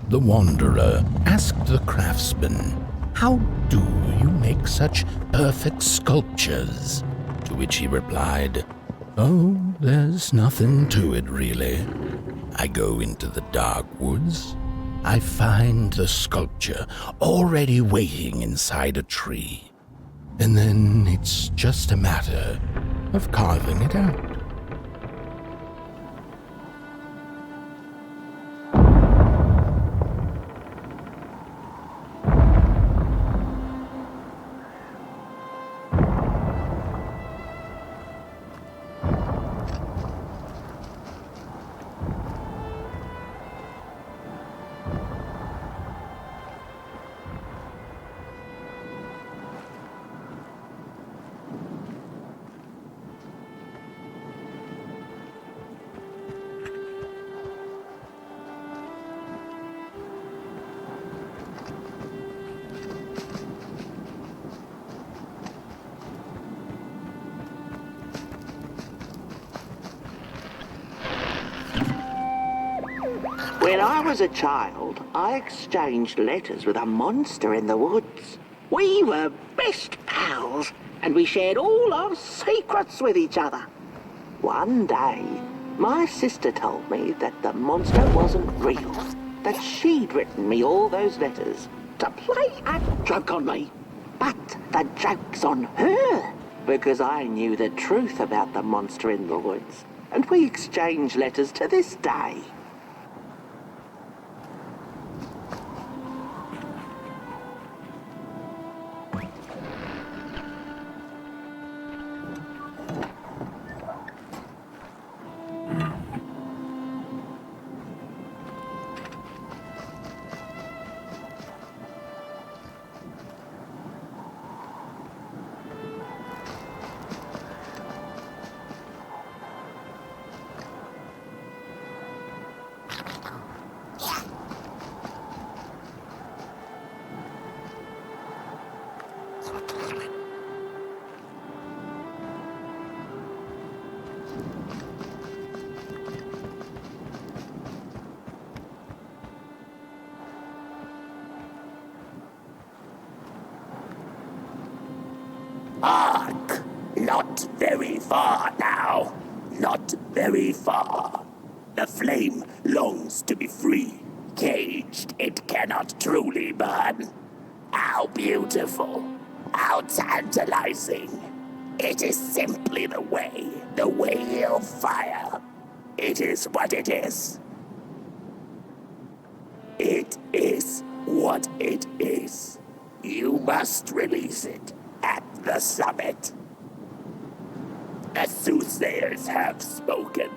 The wanderer asked the craftsman, "How do you make such perfect sculptures?" To which he replied, "Oh, there's nothing to it really. I go into the dark woods. I find the sculpture already waiting inside a tree. And then it's just a matter of carving it out." When I was a child, I exchanged letters with a monster in the woods. We were best pals, and we shared all our secrets with each other. One day, my sister told me that the monster wasn't real, that she'd written me all those letters to play a joke on me. But the joke's on her, because I knew the truth about the monster in the woods, and we exchange letters to this day. Ark! Not very far now. Not very far. The flame longs to be free. Caged, it cannot truly burn. How beautiful. How tantalizing. It is simply the way of fire. It is what it is. It is what it is. You must release it at the summit. The soothsayers have spoken.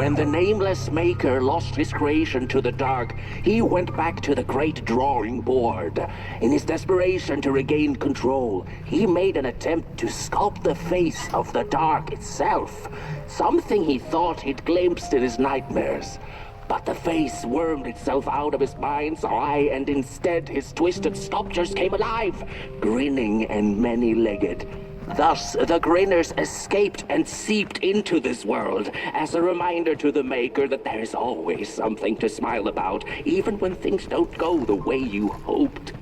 When the nameless maker lost his creation to the dark, he went back to the great drawing board. In his desperation to regain control, he made an attempt to sculpt the face of the dark itself, something he thought he'd glimpsed in his nightmares. But the face wormed itself out of his mind's eye, and instead his twisted sculptures came alive, grinning and many-legged. Thus, the grinners escaped and seeped into this world as a reminder to the maker that there is always something to smile about, even when things don't go the way you hoped.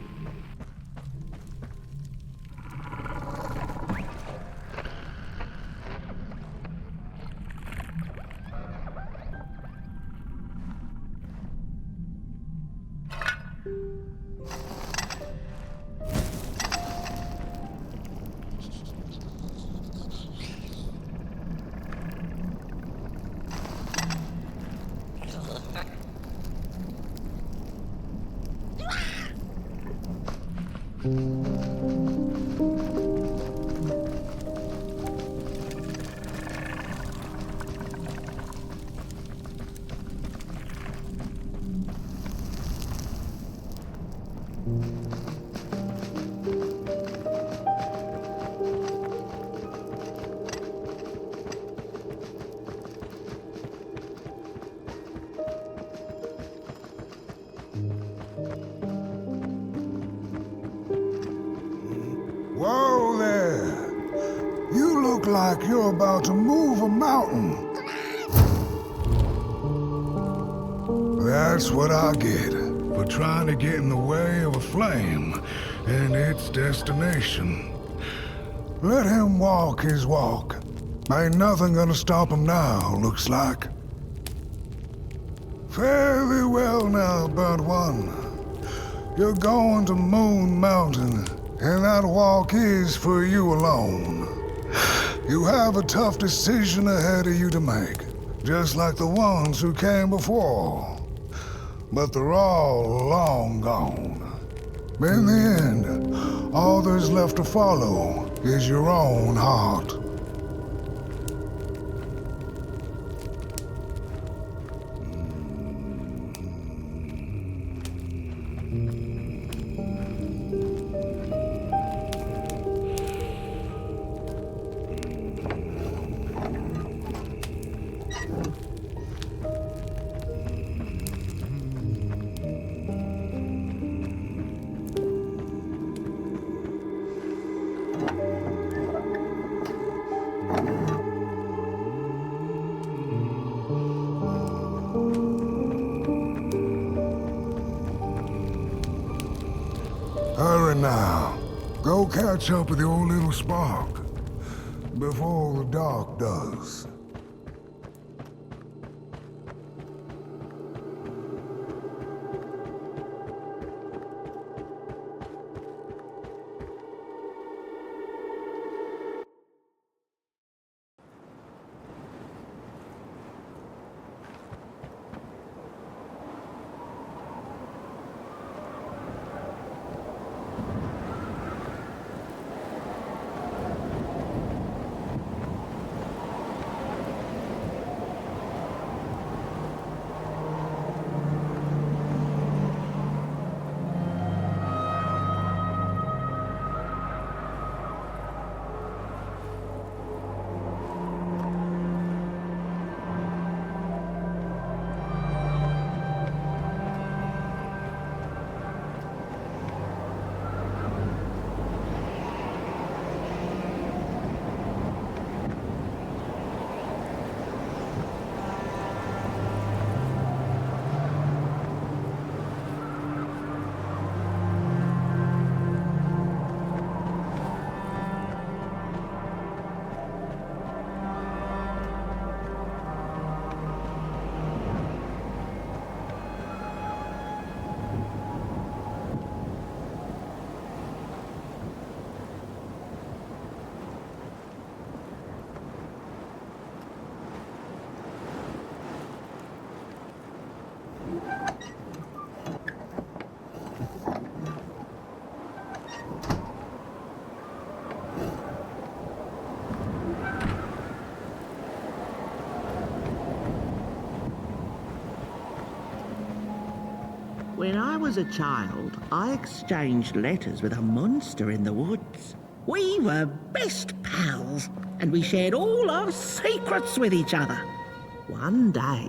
look like you're about to move a mountain. That's what I get for trying to get in the way of a flame and its destination. Let him walk his walk. Ain't nothing gonna stop him now, looks like. Fare thee well now, Burnt One. You're going to Moon Mountain, and that walk is for you alone. You have a tough decision ahead of you to make, just like the ones who came before. But they're all long gone. In the end, all there's left to follow is your own heart. Hurry now. Go catch up with your little spark before the dark does. When I was a child, I exchanged letters with a monster in the woods. We were best pals, and we shared all our secrets with each other. One day,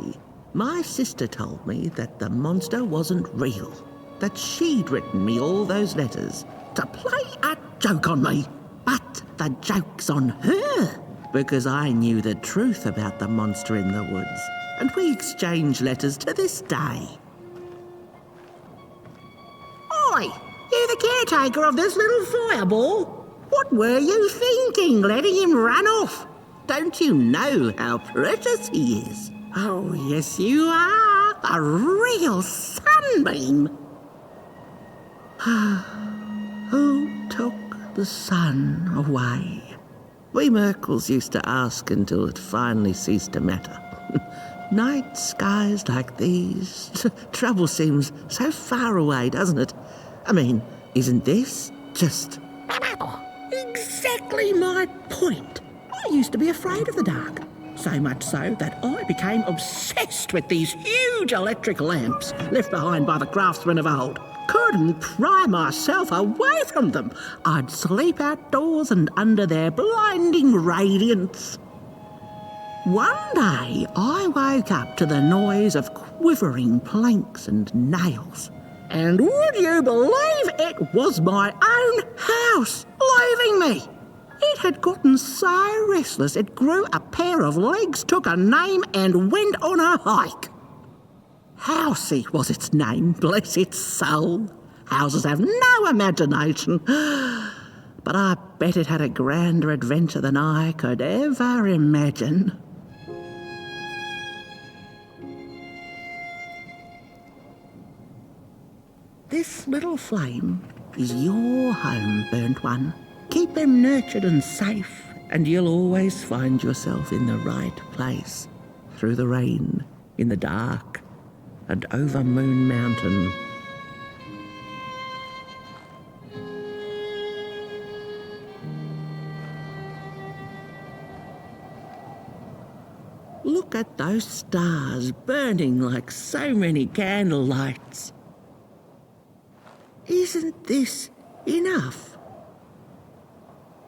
my sister told me that the monster wasn't real, that she'd written me all those letters to play a joke on me. But the joke's on her, because I knew the truth about the monster in the woods, and we exchange letters to this day. Oi, you the caretaker of this little fireball? What were you thinking, letting him run off? Don't you know how precious he is? Oh, yes you are. A real sunbeam. Who took the sun away? We Merkles used to ask until it finally ceased to matter. Night skies like these, trouble seems so far away, doesn't it? I mean, isn't this just... Exactly my point. I used to be afraid of the dark. So much so that I became obsessed with these huge electric lamps left behind by the craftsmen of old. Couldn't pry myself away from them. I'd sleep outdoors and under their blinding radiance. One day, I woke up to the noise of quivering planks and nails. And would you believe it was my own house leaving me? It had gotten so restless it grew a pair of legs, took a name, and went on a hike. Housey was its name, bless its soul. Houses have no imagination. But I bet it had a grander adventure than I could ever imagine. This little flame is your home, Burnt One. Keep them nurtured and safe, and you'll always find yourself in the right place, through the rain, in the dark, and over Moon Mountain. Look at those stars burning like so many candle lights. Isn't this enough?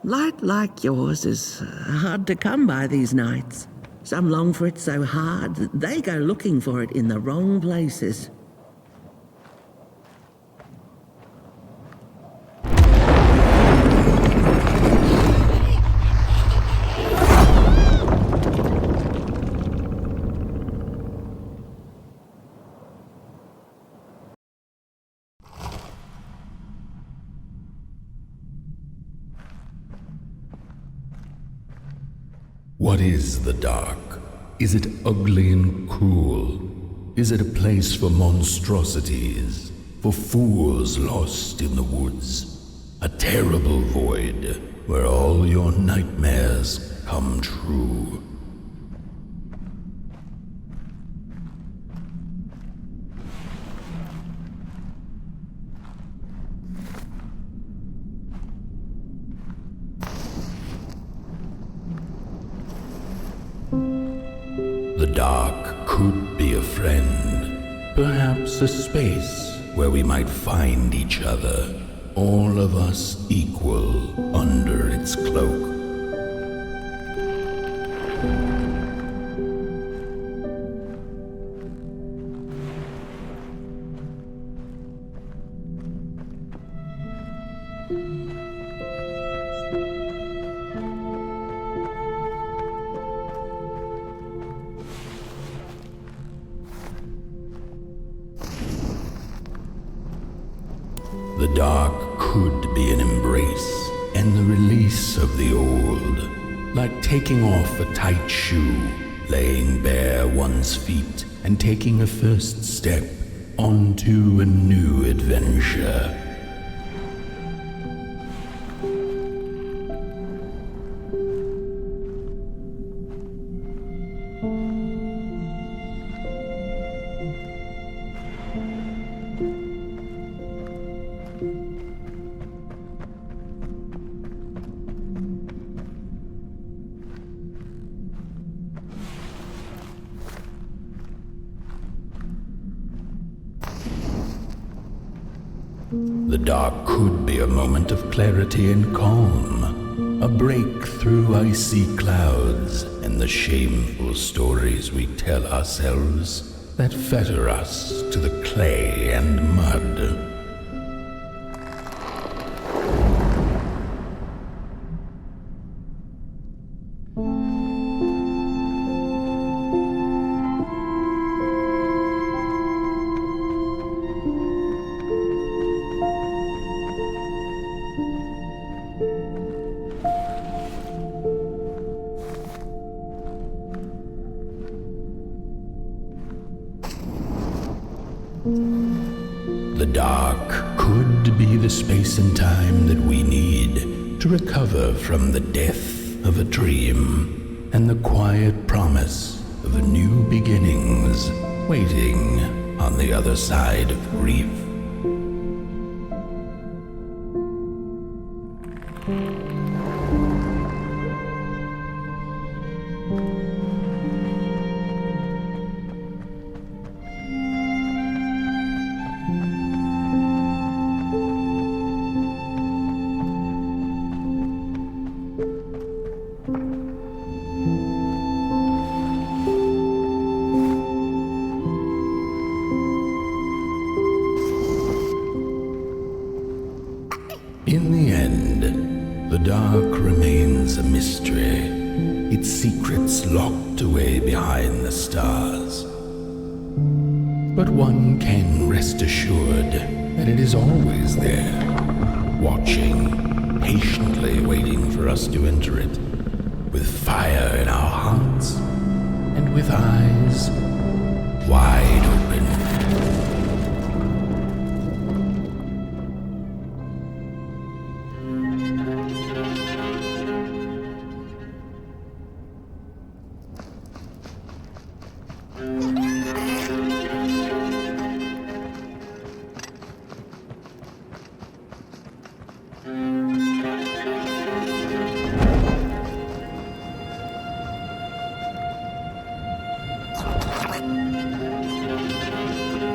Light like yours is hard to come by these nights. Some long for it so hard that they go looking for it in the wrong places. What is the dark? Is it ugly and cruel? Is it a place for monstrosities, for fools lost in the woods? A terrible void where all your nightmares come true. The dark could be a friend, perhaps a space where we might find each other, all of us equal under its cloak. The dark could be an embrace and the release of the old, like taking off a tight shoe, laying bare one's feet, and taking a first step onto a new adventure. The dark could be a moment of clarity and calm, a break through icy clouds and the shameful stories we tell ourselves that fetter us to the clay and mud. The dark could be the space and time that we need to recover from the death of a dream and the quiet promise of new beginnings waiting on the other side of grief. In the end, the dark remains its secrets locked away behind the stars. But one can rest assured that it is always there, watching, patiently waiting for us to enter it, with fire in our hearts and with eyes wide open.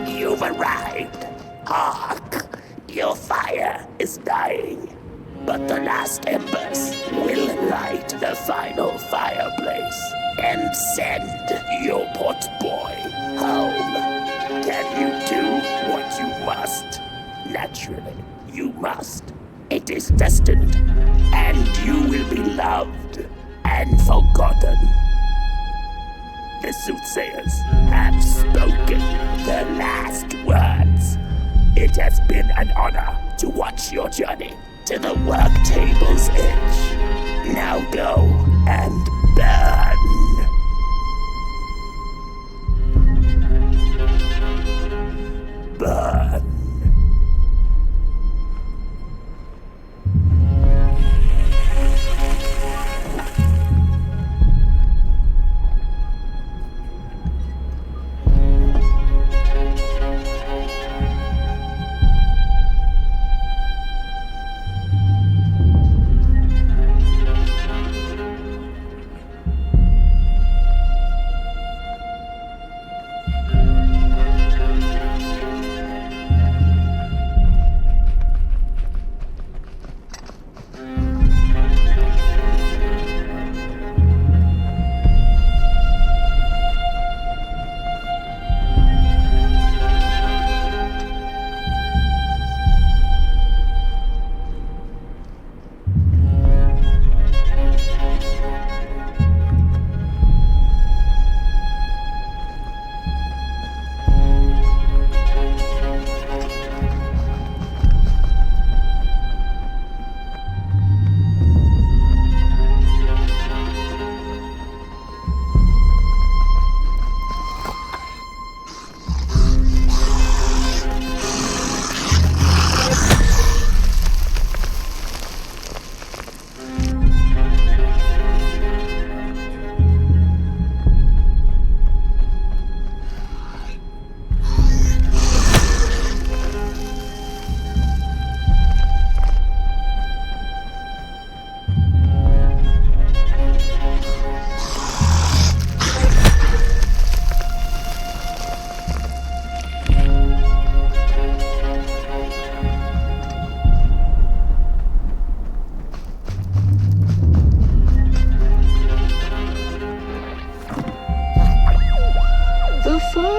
You've arrived. Hark! Your fire is dying. But the last embers will light the final fireplace and send your potboy home. Can you do what you must? Naturally, you must. It is destined, and you will be loved and forgotten. The soothsayers have spoken the last words. It has been an honor to watch your journey to the work table's edge. Now go and burn. Burn.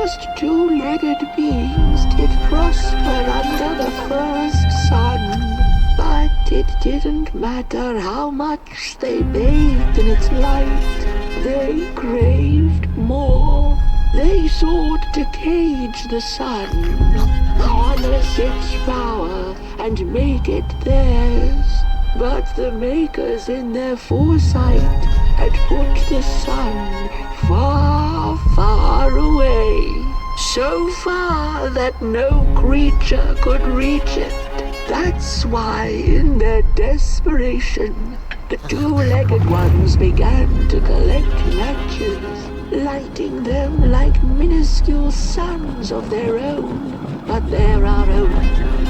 first two-legged beings did prosper under the first sun. But it didn't matter how much they bathed in its light. They craved more. They sought to cage the sun, harness its power, and make it theirs. But the makers in their foresight had put the sun far, far away. So far that no creature could reach it. That's why, in their desperation, the two-legged ones began to collect matches, lighting them like minuscule suns of their own. But they're our own.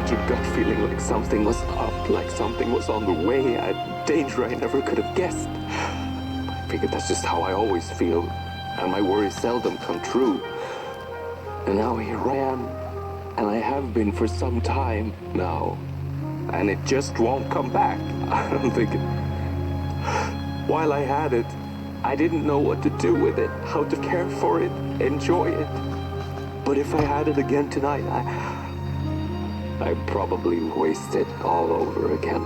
such a gut feeling, like something was up, like something was on the way, a danger I never could have guessed. I figured that's just how I always feel, and my worries seldom come true. And now here I am, and I have been for some time now, and it just won't come back. I'm thinking, while I had it, I didn't know what to do with it, how to care for it, enjoy it. But if I had it again tonight, I'd probably waste it all over again.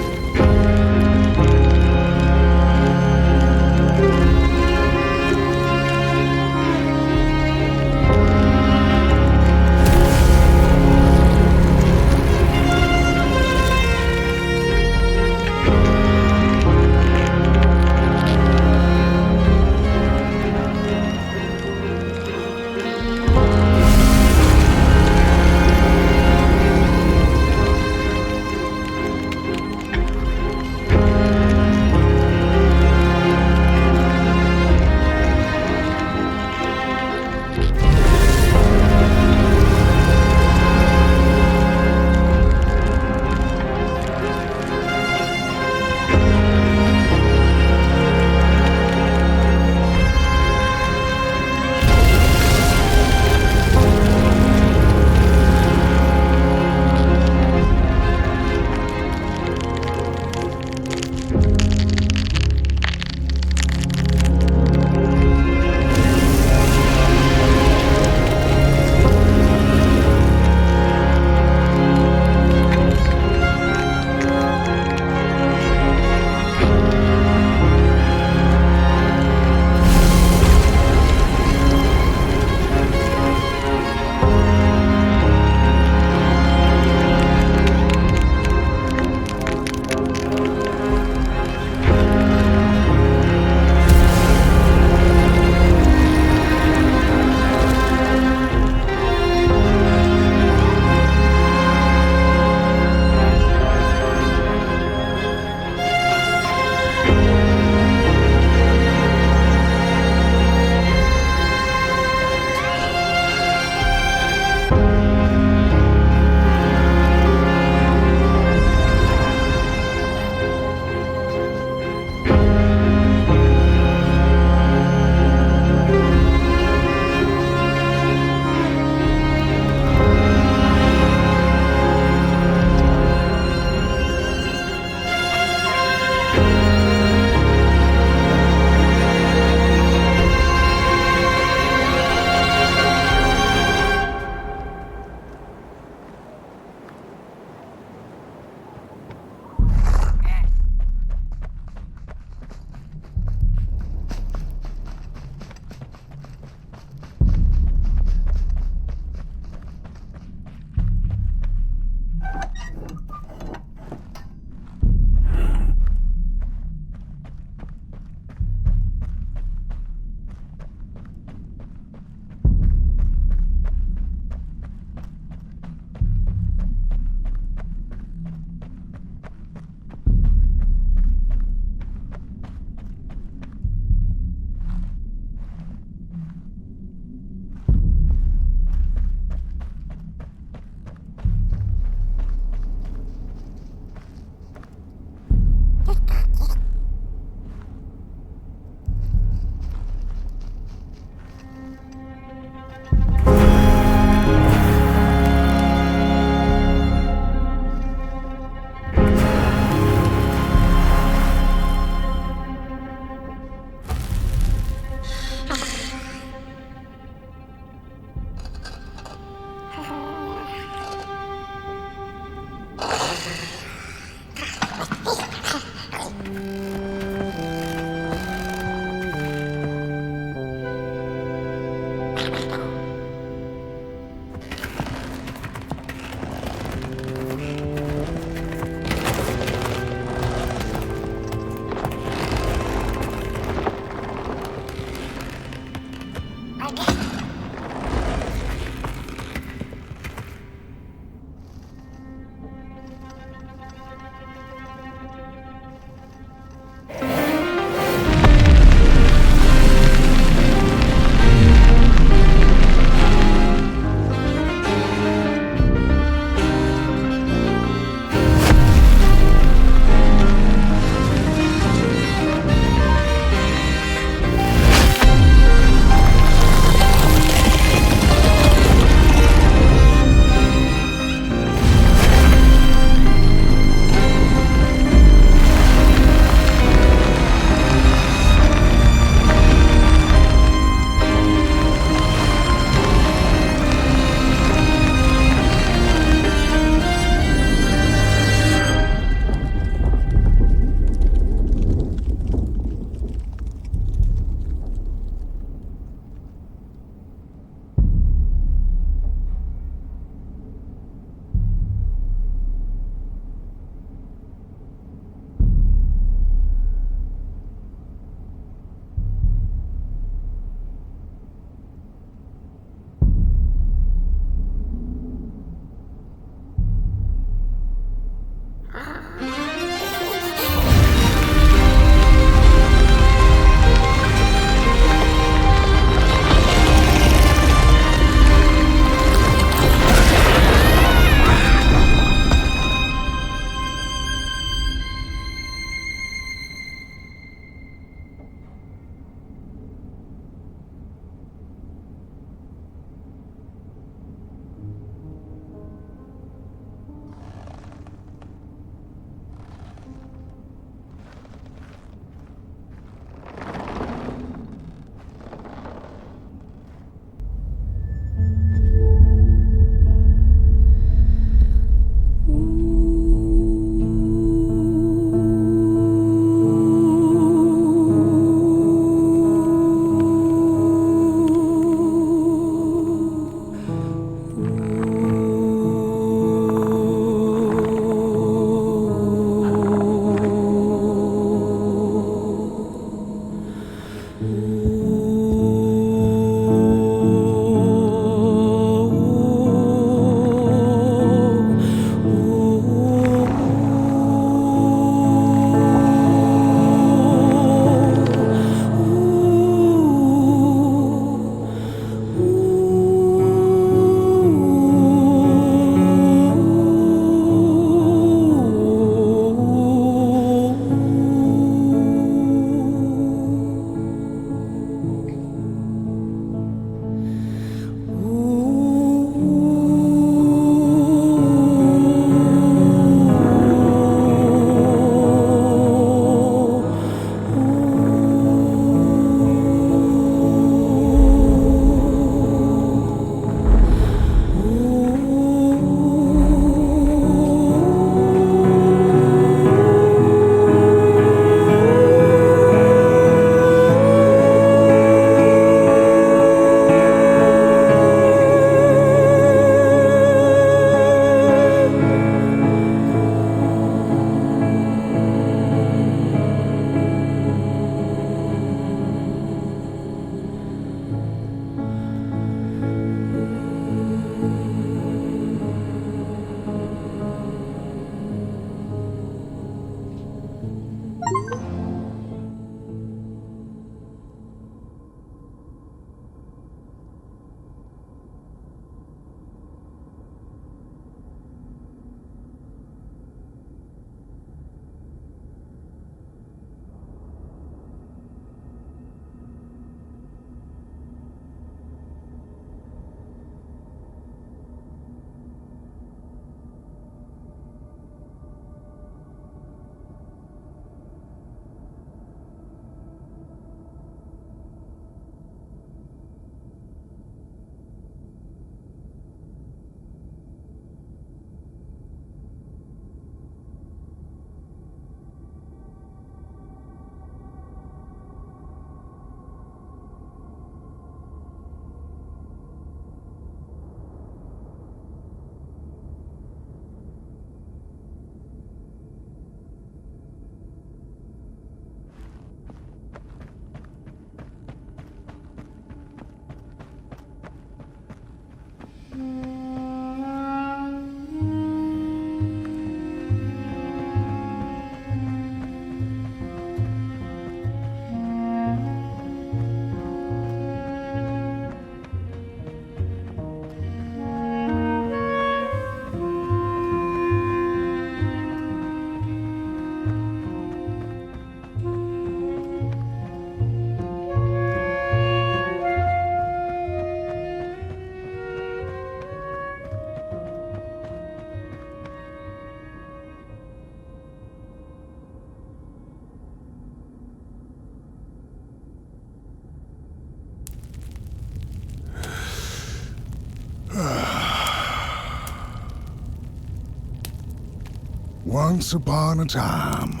Once upon a time,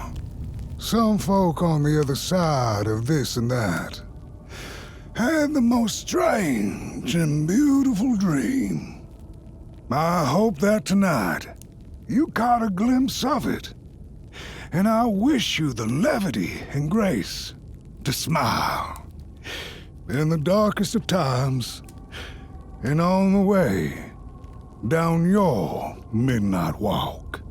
some folk on the other side of this and that had the most strange and beautiful dream. I hope that tonight you caught a glimpse of it, and I wish you the levity and grace to smile in the darkest of times and on the way down your midnight walk.